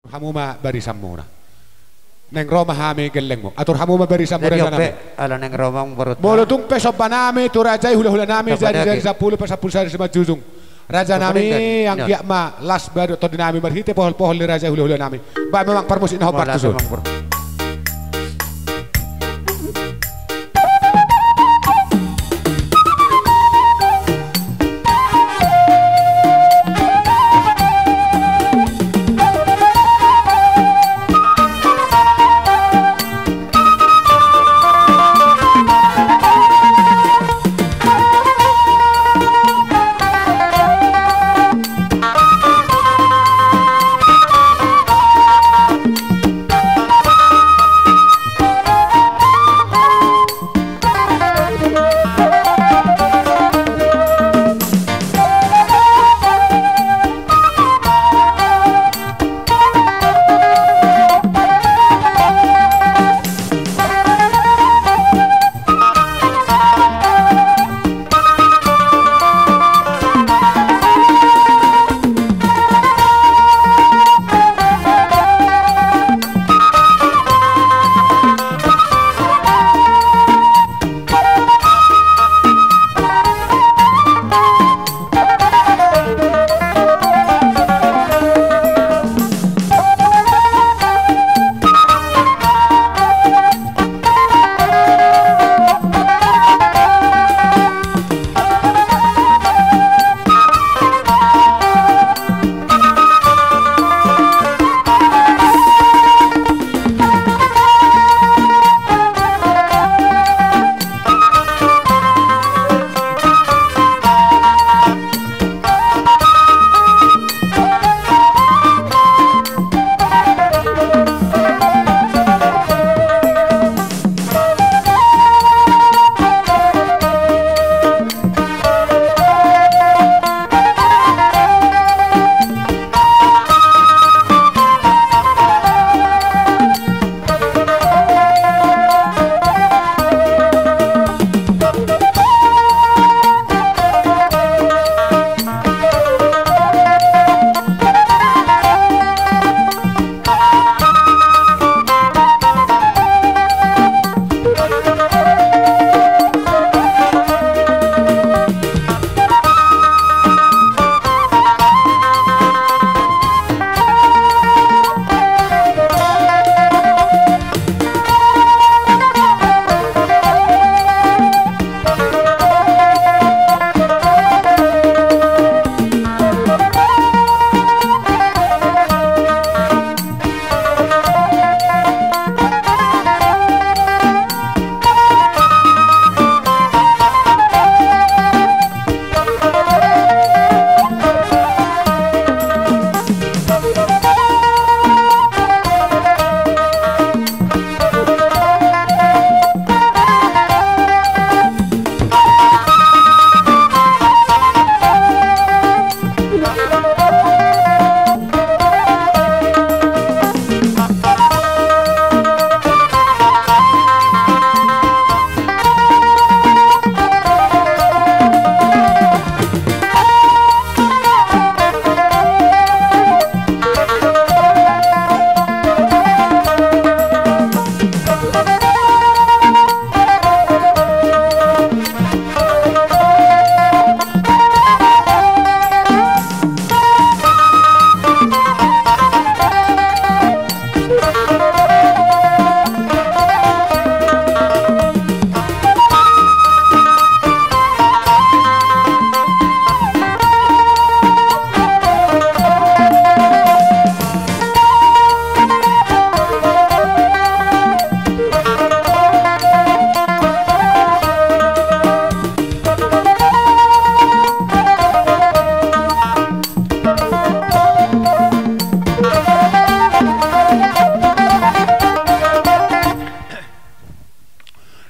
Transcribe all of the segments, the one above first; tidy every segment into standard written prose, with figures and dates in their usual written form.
Hamuma barisan muna. Neng Roma hami geleng mo. Atur hamuma barisan muna Dari sana. ope, ala neng Roma berut. Bolo tung peso banami tu raja hula-hula nami jadi 10 pasapul sari sama jujung. Raja nami yang kiak ma las baru to dinami berhite pohol-pohol raja hula-hula nami. Ba memang permusin hobat tu.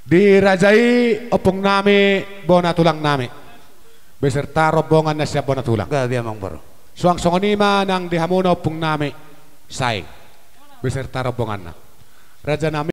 Dirajai opung nami bona tulang nami beserta rombongan na siya bona tulang. Gabi amang baro. Suang songonima nang dihamuno opung nami saing beserta rombongan na. Raja nami